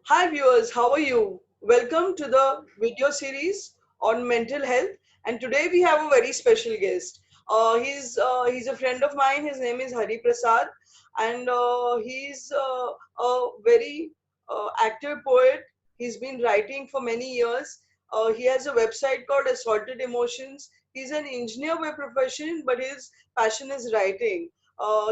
Hi viewers, how are you? Welcome to the video series on mental health. And today we have a very special guest. He's a friend of mine. His name is Hari Prasad, and he's a very active poet. He's been writing for many years. He has a website called Assaulted Emotions. He's an engineer by profession, but his passion is writing.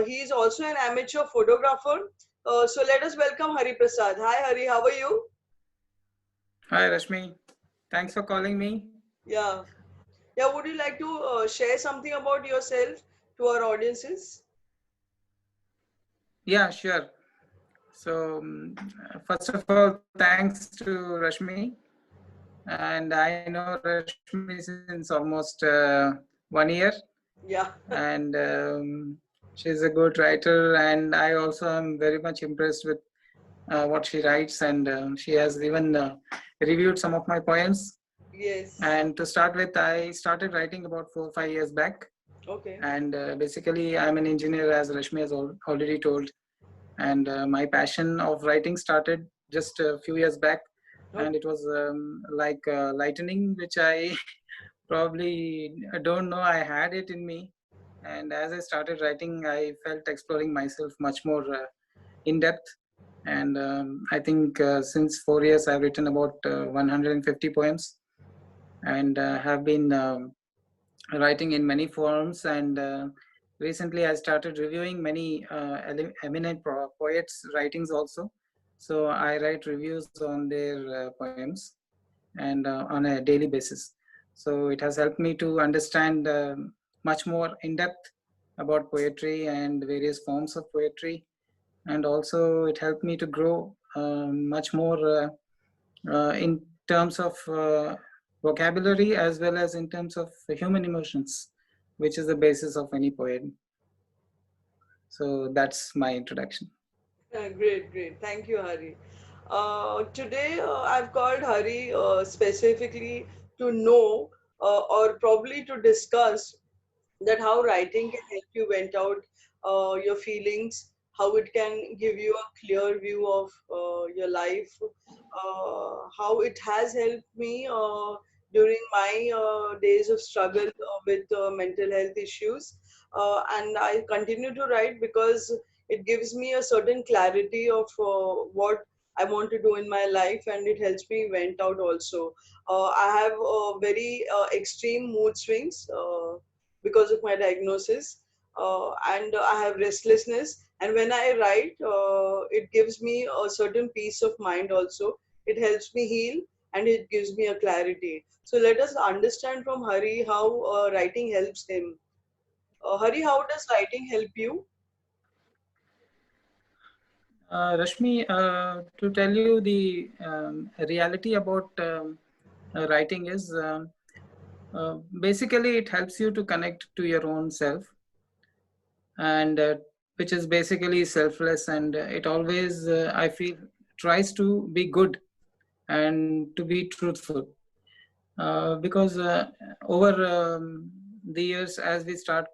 He is also an amateur photographer. So let us welcome Hari Prasad. Hi Hari, how are you? Hi Rashmi, thanks for calling me. Yeah. Yeah, would you like to share something about yourself to our audiences? Yeah, sure. So, first of all, thanks to Rashmi. And I know Rashmi since almost 1 year, Yeah. and she's a good writer. And I also am very much impressed with what she writes, and she has even reviewed some of my poems. Yes. And to start with, I started writing about 4 or 5 years back. Okay. And basically, I'm an engineer, as Rashmi has already told. And my passion of writing started just a few years back, and Okay. it was like lightning, which I probably don't know I had it in me. And as I started writing, I felt exploring myself much more in depth. And I think since 4 years I've written about 150 poems, and have been writing in many forums. And recently I started reviewing many eminent poets writings also. So I write reviews on their poems, and on a daily basis. So it has helped me to understand much more in depth about poetry and various forms of poetry. And also it helped me to grow much more in terms of vocabulary, as well as in terms of human emotions, which is the basis of any poem. So that's my introduction. Great, great. Thank you, Hari. Today I've called Hari specifically to know or probably to discuss that how writing can help you vent out your feelings, how it can give you a clear view of your life, how it has helped me during my days of struggle with mental health issues. And I continue to write because it gives me a certain clarity of what I want to do in my life, and it helps me vent out also. I have very extreme mood swings because of my diagnosis, and I have restlessness. And when I write, it gives me a certain peace of mind also. It helps me heal and it gives me a clarity. So let us understand from Hari how writing helps him. Hari, how does writing help you? Rashmi, to tell you the reality about writing is basically it helps you to connect to your own self, and which is basically selfless. And it always, I feel, tries to be good and to be truthful. Because over the years, as we start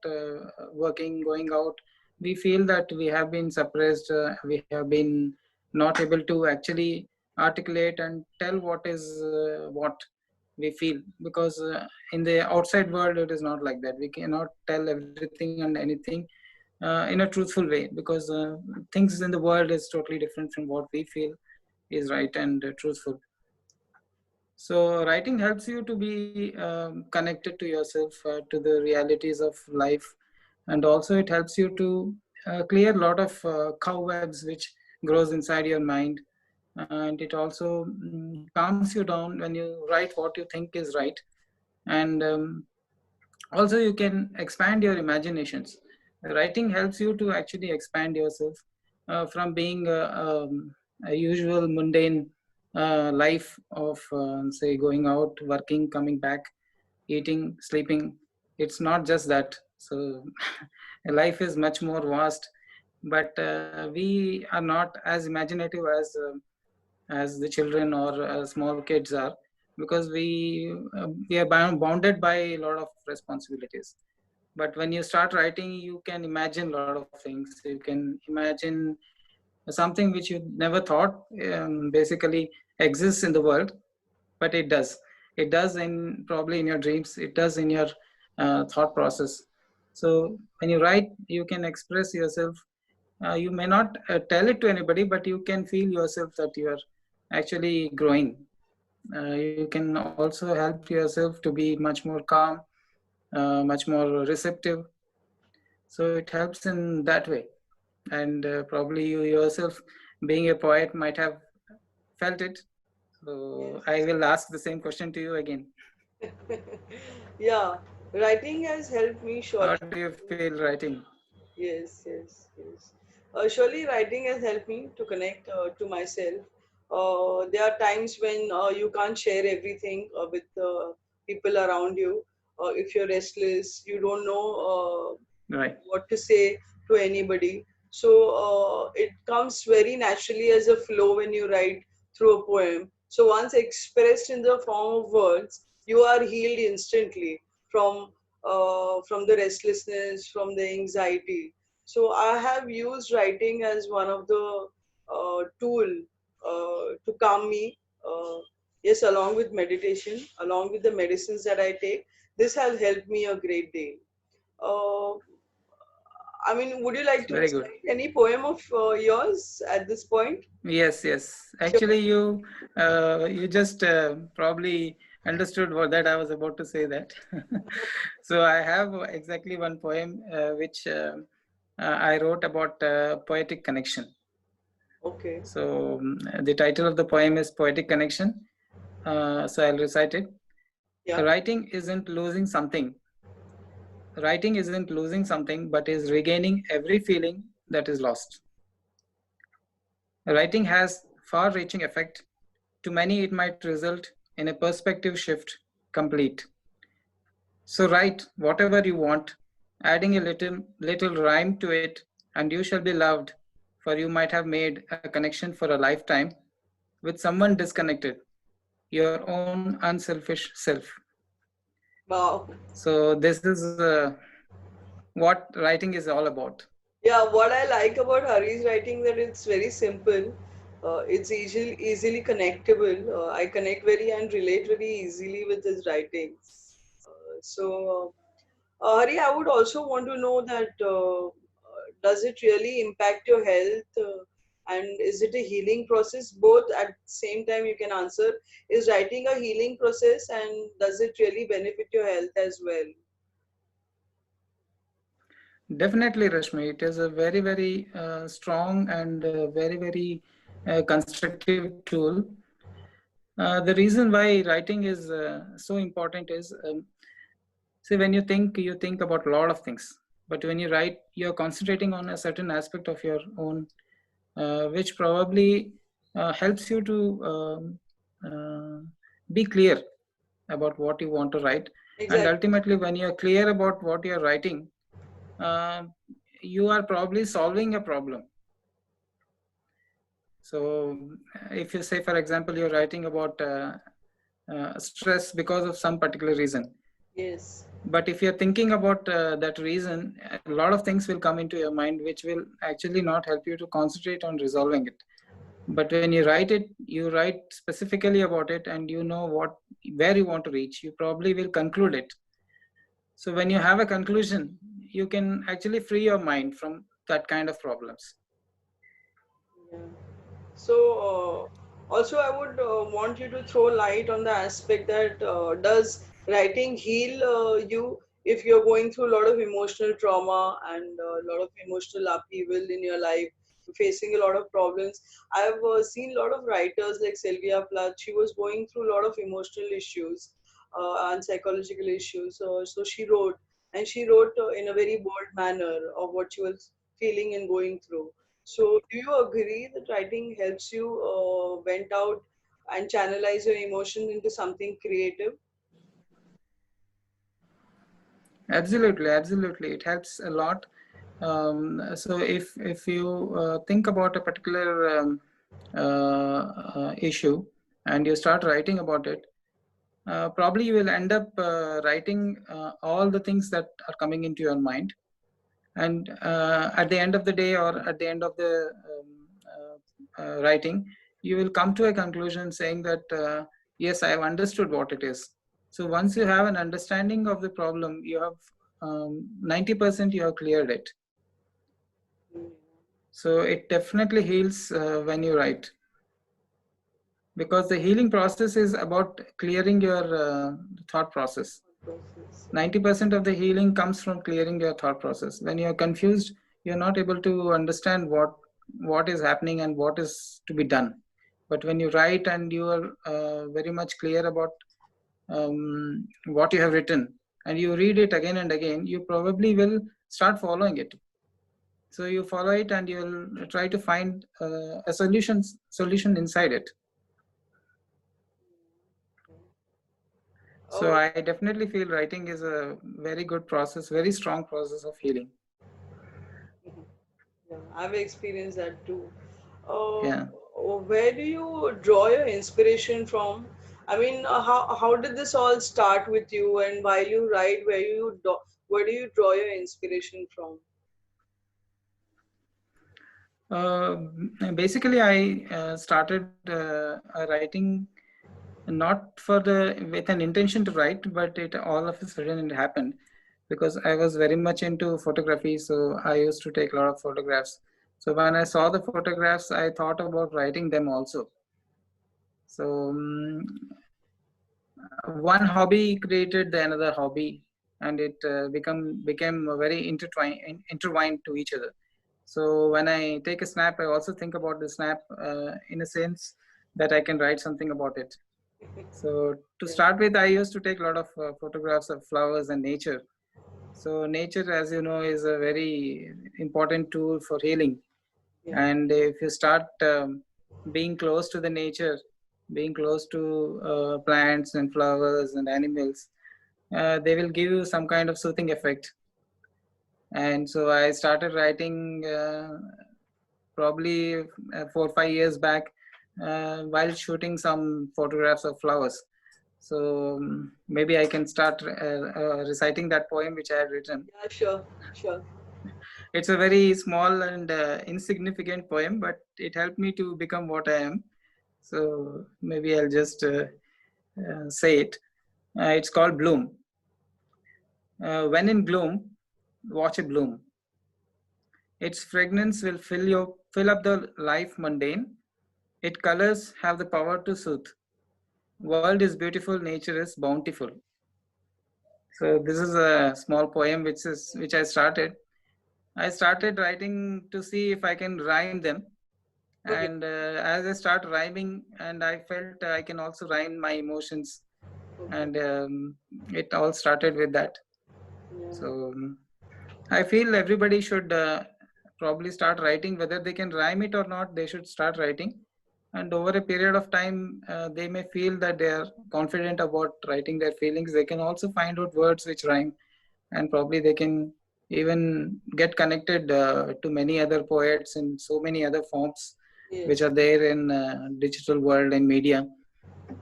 working, going out, we feel that we have been suppressed, we have been not able to actually articulate and tell what is what we feel. Because in the outside world it is not like that. We cannot tell everything and anything in a truthful way, because things in the world is totally different from what we feel is right and truthful. So writing helps you to be connected to yourself, to the realities of life. And also it helps you to clear a lot of cobwebs which grows inside your mind. And it also calms you down when you write what you think is right. And also you can expand your imaginations. Writing helps you to actually expand yourself from being a usual mundane life of say going out, working, coming back, eating, sleeping. It's not just that. So life is much more vast. But we are not as imaginative as the children or small kids are, because we are bounded by a lot of responsibilities. But when you start writing, you can imagine a lot of things. You can imagine something which you never thought basically exists in the world, but it does. It does in probably in your dreams. It does in your thought process. So when you write, you can express yourself. You may not tell it to anybody, but you can feel yourself that you are actually growing. You can also help yourself to be much more calm, much more receptive. So it helps in that way. And probably you yourself, being a poet, might have felt it. So I Yes. will ask the same question to you again. Yeah, writing has helped me How surely. do you feel writing? Yes, yes, yes. Surely writing has helped me to connect to myself. There are times when you can't share everything with people around you. If you're restless, you don't know Right. what to say to anybody. So it comes very naturally as a flow when you write through a poem. So once expressed in the form of words, you are healed instantly from the restlessness, from the anxiety. So I have used writing as one of the tool to calm me. Yes, along with meditation, along with the medicines that I take, this has helped me a great deal. Uh, I mean, would you like to Very good. recite any poem of yours at this point? Yes, yes. Sure. Actually, you just probably understood what that I was about to say that. So I have exactly one poem which I wrote about poetic connection. Okay. So the title of the poem is Poetic Connection. So I'll recite it. Yeah. Writing isn't losing something. Writing isn't losing something, but is regaining every feeling that is lost. Writing has far-reaching effect. To many, it might result in a perspective shift complete. So write whatever you want, adding a little rhyme to it, and you shall be loved, for you might have made a connection for a lifetime with someone disconnected, your own unselfish self. Wow. So this is what writing is all about. Yeah, what I like about Hari's writing that it's very simple. It's easily connectable. I connect very and relate very easily with his writings. Hari, I would also want to know that does it really impact your health, and is it a healing process? Both at the same time, you can answer. Is writing a healing process, and does it really benefit your health as well? Definitely, Rashmi. It is a very, very strong and very, very constructive tool. The reason why writing is so important is, see, when you think about a lot of things. But when you write, you're concentrating on a certain aspect of your own, which probably helps you to be clear about what you want to write. And Exactly. ultimately, when you're clear about what you're writing, uh, you are probably solving a problem. So if you say, for example, you're writing about stress because of some particular reason, Yes. but if you're thinking about that reason, a lot of things will come into your mind which will actually not help you to concentrate on resolving it. But when you write it, you write specifically about it, and you know what where you want to reach. You probably will conclude it. So when you have a conclusion, you can actually free your mind from that kind of problems. Yeah. So, also, I would want you to throw light on the aspect that does writing heal you if you're going through a lot of emotional trauma and a lot of emotional upheaval in your life, facing a lot of problems. I've seen a lot of writers like Sylvia Plath. She was going through a lot of emotional issues and psychological issues. So she wrote in a very bold manner of what she was feeling and going through. So, do you agree that writing helps you vent out and channelize your emotions into something creative? Absolutely, absolutely. It helps a lot. So if you think about a particular issue and you start writing about it, probably you will end up writing all the things that are coming into your mind. And at the end of the day, or at the end of the writing, you will come to a conclusion saying that yes, I have understood what it is. So once you have an understanding of the problem, you have 90% you have cleared it. Mm. So it definitely heals when you write, because the healing process is about clearing your thought process. Process. 90% of the healing comes from clearing your thought process. When you're confused, you're not able to understand what is happening and what is to be done. But when you write and you are very much clear about what you have written, and you read it again and again, you probably will start following it. So you follow it and you'll try to find a solution inside it. So Oh, I definitely feel writing is a very good process, very strong process of healing. mhm. Yeah, I've experienced that too. Uh, Yeah. where do you draw your inspiration from? I mean, how did this all start with you, and while you write, where do you draw your inspiration from? Uh, Basically, I started writing not for the with an intention to write, but it all of a sudden it happened because I was very much into photography. So I used to take a lot of photographs. So when I saw the photographs, I thought about writing them also. So one hobby created the another hobby, and it became very intertwined to each other. So when I take a snap, I also think about the snap in a sense that I can write something about it. So to Yeah, start with, I used to take a lot of photographs of flowers and nature. So nature, as you know, is a very important tool for healing. yeah, And if you start being close to the nature, being close to plants and flowers and animals, they will give you some kind of soothing effect. And so I started writing probably 4 or 5 years back while shooting some photographs of flowers. So maybe I can start reciting that poem which I had written. yeah, sure, sure. It's a very small and insignificant poem, but it helped me to become what I am. So maybe I'll just say it. It's called Bloom. When in gloom, watch a bloom. Its fragrance will fill up the life mundane. Its colors have the power to soothe. World is beautiful, nature is bountiful. So this is a small poem which I started. I started writing to see if I can rhyme them, Okay, and as I start rhyming, and I felt I can also rhyme my emotions, okay, and it all started with that. yeah, So I feel everybody should probably start writing, whether they can rhyme it or not. They should start writing, and over a period of time, they may feel that they are confident about writing their feelings. They can also find out words which rhyme, and probably they can even get connected to many other poets in so many other forms which yes, are there in digital world and media,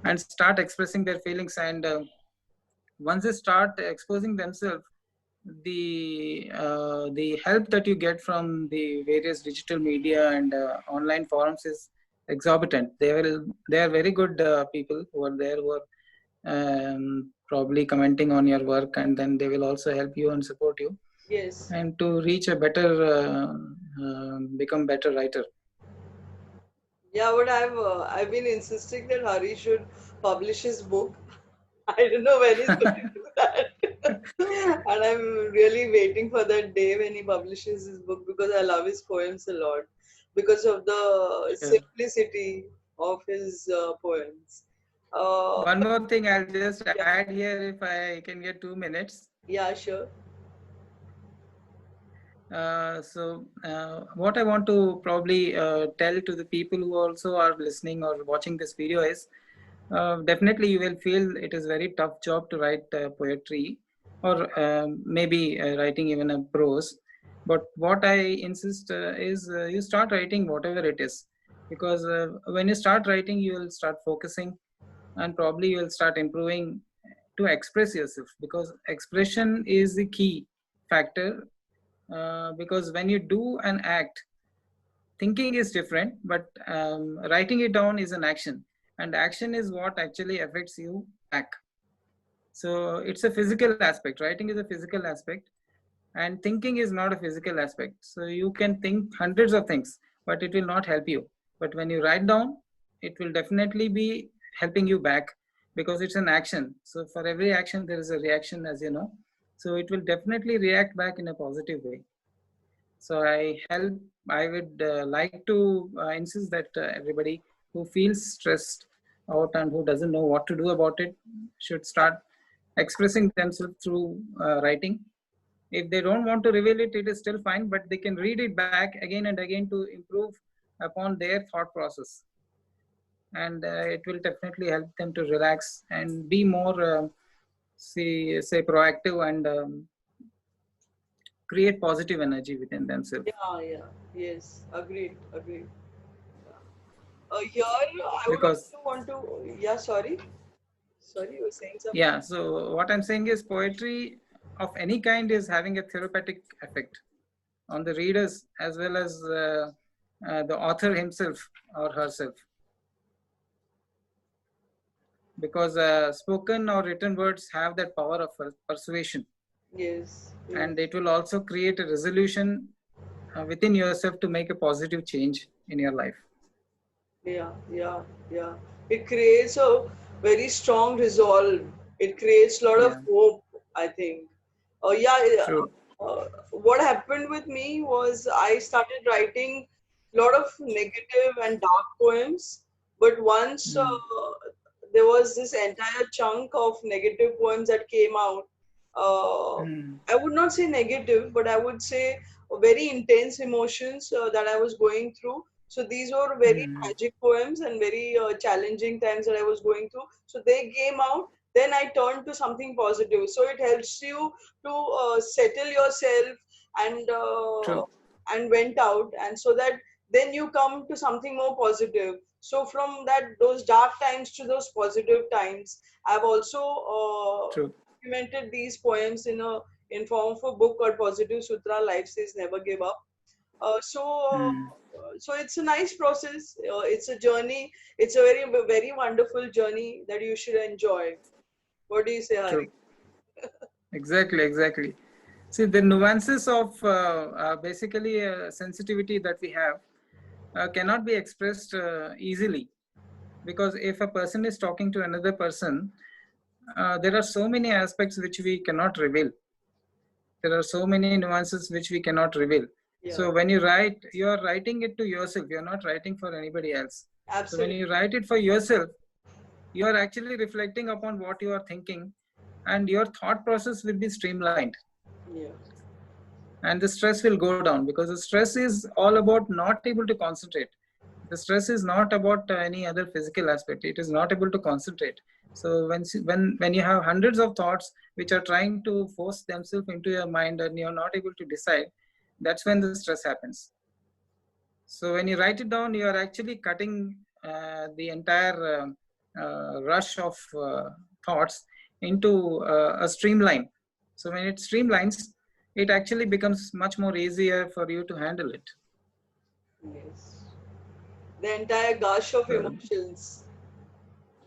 and start expressing their feelings. And once they start exposing themselves, the help that you get from the various digital media and online forums is exorbitant. They are very good people who are there, who are probably commenting on your work, and then they will also help you and support you, yes. and to reach a better become better writer. Yeah, but I've been insisting that Hari should publish his book. I don't know when he's going to do that. And I'm really waiting for that day when he publishes his book because I love his poems a lot because of the Sure. simplicity of his poems. One more thing I'll just Yeah, add here, if I can get 2 minutes. yeah, sure. What I want to probably tell to the people who also are listening or watching this video is, definitely you will feel it is very tough job to write poetry, or maybe writing even a prose. But what I insist is you start writing whatever it is, because when you start writing, you will start focusing, and probably you will start improving to express yourself, because expression is the key factor. Because when you do an act, thinking is different, but writing it down is an action, and action is what actually affects you back. So it's a physical aspect. Writing is a physical aspect, and thinking is not a physical aspect. So you can think hundreds of things, but it will not help you. But when you write down, it will definitely be helping you back, because it's an action. So for every action there is a reaction, as you know. So it will definitely react back in a positive way. So I would like to insist that everybody who feels stressed out and who doesn't know what to do about it should start expressing themselves through writing. If they don't want to reveal it, it is still fine, but they can read it back again and again to improve upon their thought process. And it will definitely help them to relax and be more, say, proactive, and create positive energy within themselves. Yeah, yeah, yes, agreed, agreed. Here, I would Because, also want to, yeah, sorry, you were saying something? yeah, so what I'm saying is poetry of any kind is having a therapeutic effect on the readers, as well as the author himself or herself. Because spoken or written words have that power of persuasion, Yes, and yes. it will also create a resolution within yourself to make a positive change in your life. Yeah, yeah, yeah. It creates a very strong resolve. It creates a lot of Yeah, hope, I think. Yeah, yeah. true. What happened with me was I started writing a lot of negative and dark poems, but once Mm. there was this entire chunk of negative poems that came out. Uh, Mm. I would not say negative, but I would say very intense emotions that I was going through. So these were very Mm. tragic poems and very challenging times that I was going through. So they came out. Then I turned to something positive. So it helps you to settle yourself and True. went out, and so that then you come to something more positive. So from that those dark times to those positive times, I've also True. documented these poems in form of a book called Positive Sutra. Life says never give up. Mm. So it's a nice process. It's a journey. It's a very wonderful journey that you should enjoy. What do you say, Hari? True. Exactly. Exactly. See, the nuances of basically sensitivity that we have cannot be expressed easily, because if a person is talking to another person, there are so many aspects which we cannot reveal. There are so many nuances which we cannot reveal. Yeah, So when you write, you are writing it to yourself. You are not writing for anybody else. So when absolutely. you write it for yourself, you are actually reflecting upon what you are thinking, and your thought process will be streamlined, Yeah. and the stress will go down, because the stress is all about not able to concentrate. The stress is not about any other physical aspect. It is not able to concentrate. So when you have hundreds of thoughts which are trying to force themselves into your mind and you're not able to decide, that's when the stress happens. So when you write it down, you are actually cutting the entire rush of thoughts into a streamline. So when it streamlines, it actually becomes much more easier for you to handle it. Yes. The entire gush of So, emotions.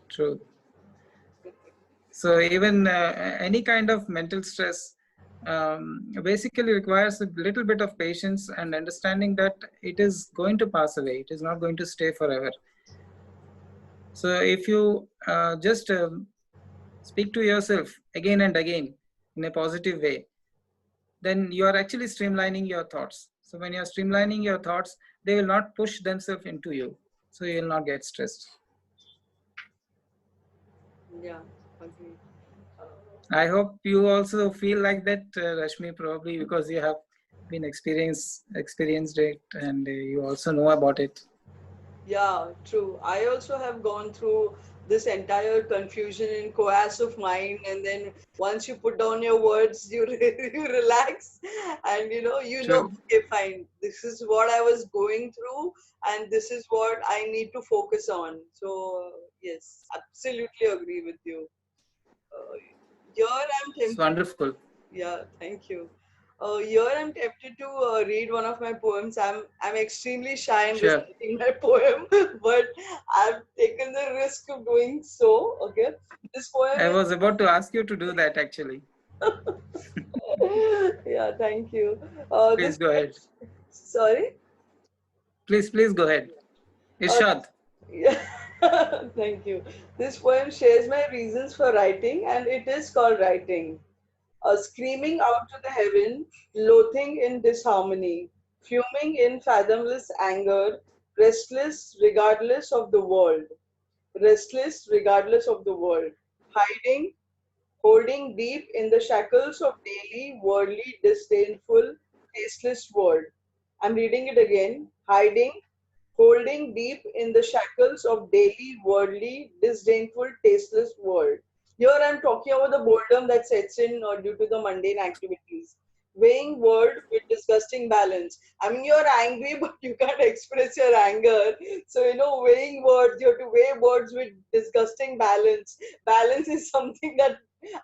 true. So even any kind of mental stress basically requires a little bit of patience and understanding that it is going to pass away. It is not going to stay forever. So if you just speak to yourself again and again in a positive way, then you are actually streamlining your thoughts. So when you are streamlining your thoughts, they will not push themselves into you. So you will not get stressed. Yeah, agree. I hope you also feel like that, Rashmi, probably because you have been experienced it, and you also know about it. Yeah, true. I also have gone through this entire confusion and chaos of mind, and then once you put down your words, you you relax, and True. okay, fine. This is what I was going through, and this is what I need to focus on. So yes, absolutely agree with you. Uh, Here I'm It's tempted. wonderful. Yeah, thank you. Here I'm tempted to read one of my poems. I'm extremely shy in Sure. reciting my poem, but I've taken the risk of doing so. Okay, this poem I is. was about to ask you to do that actually. Yeah, thank you. This Please go ahead. sorry. Please go ahead. This, Irshad. yeah, thank you. This poem shares my reasons for writing, and it is called Writing. Screaming out to the heaven, loathing in disharmony, fuming in fathomless anger, restless regardless of the world, restless regardless of the world, hiding, holding deep in the shackles of daily, worldly, disdainful, tasteless world. I'm reading it again. Hiding, holding deep in the shackles of daily, worldly, disdainful, tasteless world. Here I'm talking about the boredom that sets in due to the mundane activities. Weighing word with disgusting balance. I mean, you're angry, but you can't express your anger. So, weighing words, you have to weigh words with disgusting balance. Balance is something that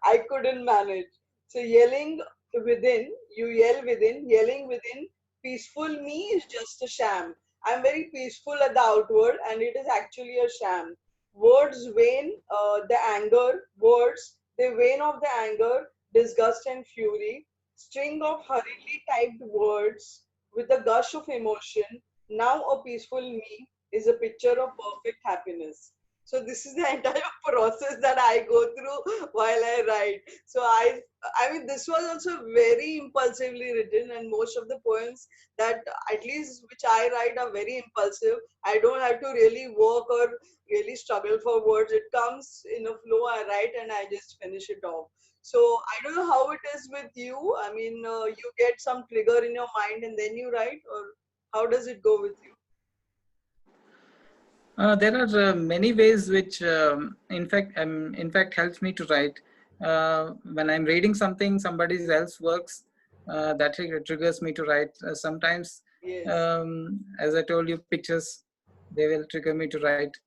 I couldn't manage. So, yelling within, you yell within, yelling within, peaceful me is just a sham. I'm very peaceful at the outward, and it is actually a sham. Words wane the anger, words, they wane of the anger, disgust, and fury. String of hurriedly typed words with a gush of emotion. Now a peaceful me is a picture of perfect happiness. So this is the entire process that I go through while I write. So I mean, this was also very impulsively written, and most of the poems that at least which I write are very impulsive. I don't have to really work or really struggle for words. It comes in a flow. I write and I just finish it off. So I don't know how it is with you. I mean, you get some trigger in your mind and then you write, or how does it go with you? There are many ways which, in fact, helps me to write. When I'm reading something, somebody else works, that triggers me to write. Sometimes, Yes. as I told you, pictures, they will trigger me to write.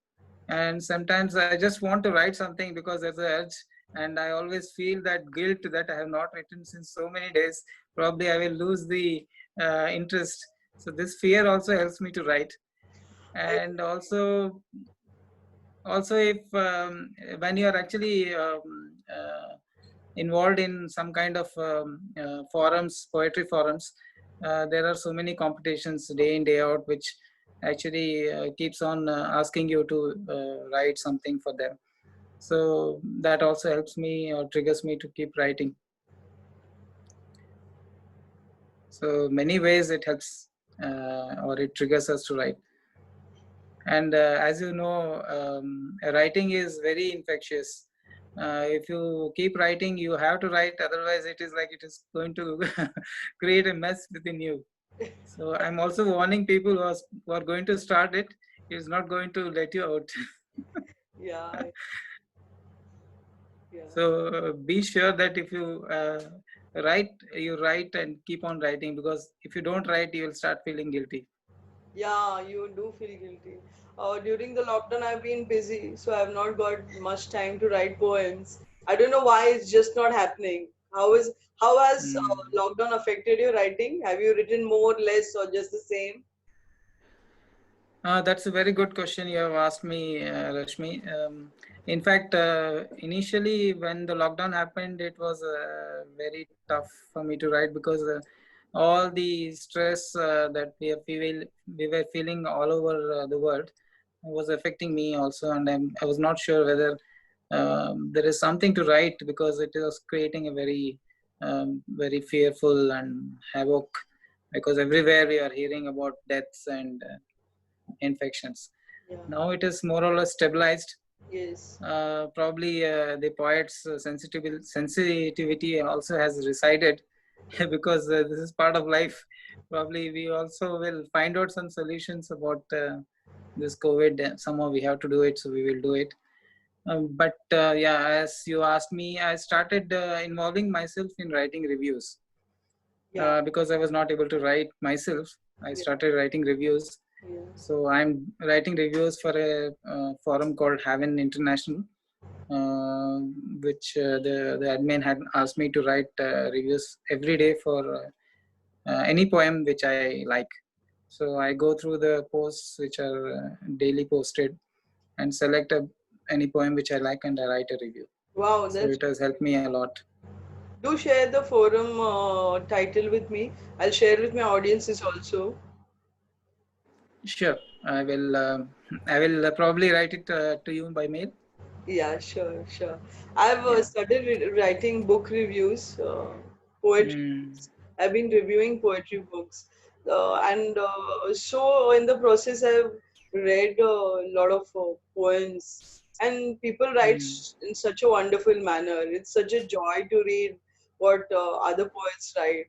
And sometimes I just want to write something because there's an urge, and I always feel that guilt that I have not written since so many days. Probably I will lose the interest. So this fear also helps me to write. And Exactly. also if when you are actually involved in some kind of forums, poetry forums, there are so many competitions day in day out which actually keeps on asking you to write something for them. So that also helps me or triggers me to keep writing. So many ways it helps or it triggers us to write. And as you know, writing is very infectious. If you keep writing, you have to write, otherwise it is like it is going to create a mess within you. So I'm also warning people who are going to start it. It's not going to let you out. Yeah, yeah. So be sure that if you write, you write and keep on writing, because if you don't write, you will start feeling guilty. Yeah, you do feel guilty. During the lockdown, I've been busy, so I've not got much time to write poems. I don't know why it's just not happening. How has Mm. lockdown affected your writing? Have you written more, less, or just the same? That's a very good question you have asked me, Rashmi. In fact, initially when the lockdown happened, it was very tough for me to write, because all the stress that we were feeling all over the world was affecting me also, and I was not sure whether there is something to write, because it was creating a very fearful and havoc, because everywhere we are hearing about deaths and infections. Yeah. Now it is more or less stabilized. Yes. Probably the poet's sensitivity also has resided because this is part of life. Probably we also will find out some solutions about this COVID. Somehow we have to do it, so we will do it. But yeah, as you asked me, I started involving myself in writing reviews Yeah. because I was not able to write myself. I Yeah. started writing reviews. Yeah. So I'm writing reviews for a forum called Haven International, uh, which the admin had asked me to write reviews every day for. any poem which I like. So I go through the posts which are daily posted and select any poem which I like and I write a review. Wow, So that's it has helped me a lot. do share the forum title with me. I'll share with my audiences also. Sure, I will. I will probably write it to you by mail. Yeah, sure, sure. I've Yeah. started writing book reviews, poetry Mm, books. I've been reviewing poetry books, and so in the process, I've read a lot of poems. And people write mm, in such a wonderful manner. It's such a joy to read what other poets write.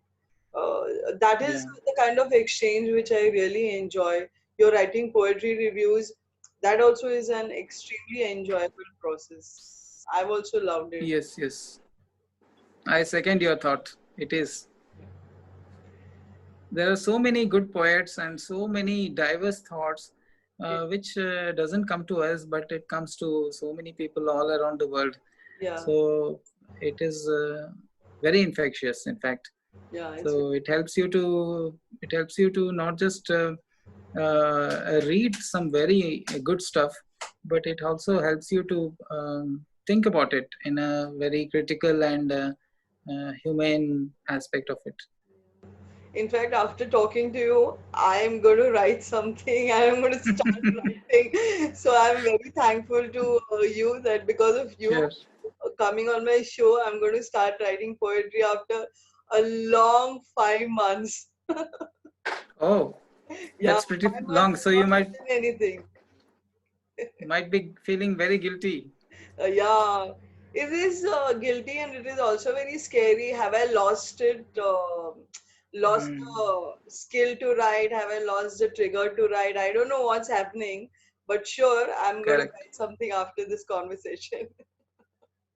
uh, that is yeah. the kind of exchange which I really enjoy. You're writing poetry reviews. That also is an extremely enjoyable process. I've also loved it. Yes. Yes. I second your thought. It is. There are so many good poets and so many diverse thoughts, which doesn't come to us, but it comes to so many people all around the world. Yeah, So it is very infectious, in fact. yeah, it's So it helps you to not just read some very good stuff, but it also helps you to think about it in a very critical and humane aspect of it. in fact, after talking to you, I am going to write something. I am going to start writing. So I'm very thankful to you that because of you Sure. coming on my show, I'm going to start writing poetry after a long 5 months. Oh, Yeah, that's pretty 5 months long. has So you not might written anything. be feeling very guilty. Yeah, it is guilty and it is also very scary. Have I lost it? Lost Mm, the skill to write? Have I lost the trigger to write? I don't know what's happening, but sure, I'm going to correct. write something after this conversation.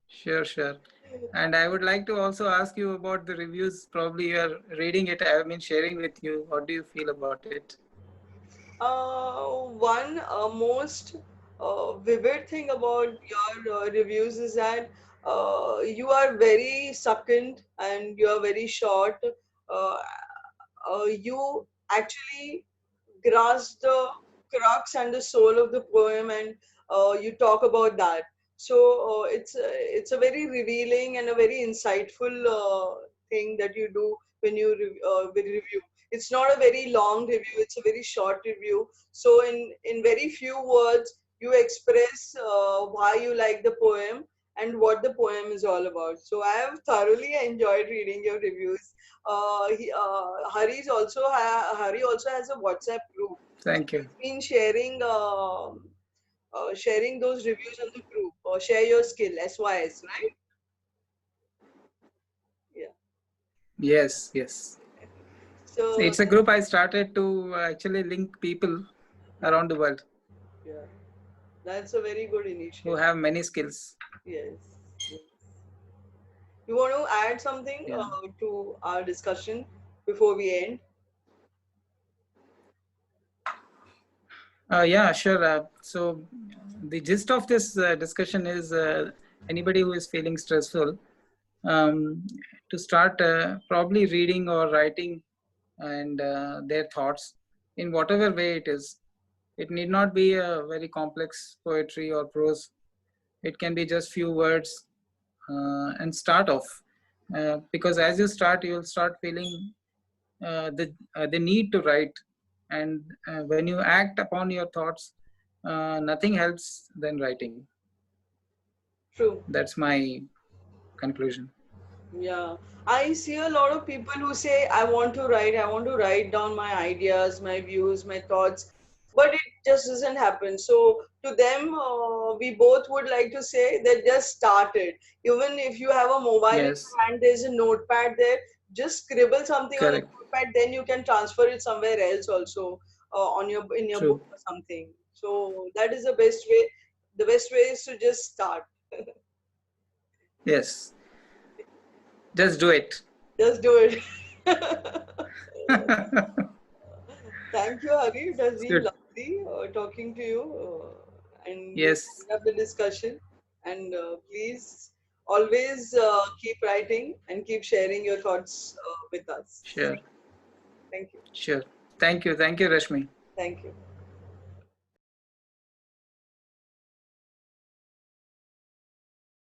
Sure, sure. And I would like to also ask you about the reviews. Probably you are reading it. I have been sharing with you. What do you feel about it? One most vivid thing about your reviews is that you are very succinct and you are very short. You actually grasp the crux and the soul of the poem, and you talk about that. So it's a very revealing and a very insightful thing that you do when you review. It's not a very long review, it's a very short review. So in very few words you express why you like the poem and what the poem is all about. So I have thoroughly enjoyed reading your reviews. Hari also has a WhatsApp group. So Thank you. he's been sharing those reviews on the group. Share your skill, SYS, right? Yeah. Yes, yes. So It's a group I started to actually link people yeah, around the world yeah, that's a very good who initiative. have many skills. Yes. Yes. You want to add something Yeah. to our discussion before we end? Yeah, sure. So the gist of this discussion is anybody who is feeling stressful, um, to start probably reading or writing and their thoughts in whatever way it is. It need not be a very complex poetry or prose. It can be just few words, and start off. Because as you start, you'll start feeling the need to write, and when you act upon your thoughts, nothing helps than writing. True. That's my conclusion. Yeah, I see a lot of people who say, I want to write down my ideas, my views, my thoughts, but it just doesn't happen. So, to them, we both would like to say that just start it. Even if you have a mobile in Yes, your hand, there's a notepad there, just scribble something on a correct. notepad, then you can transfer it somewhere else also, in your book True. or something. So, that is the best way. The best way is to just start. Yes, just do it. Just do it. Thank you, Hari. It has It's been good. lovely talking to you, and we'll Yes, wind up the discussion. And please always keep writing and keep sharing your thoughts with us. sure. Thank you. Sure. Thank you. Thank you, Rashmi. Thank you.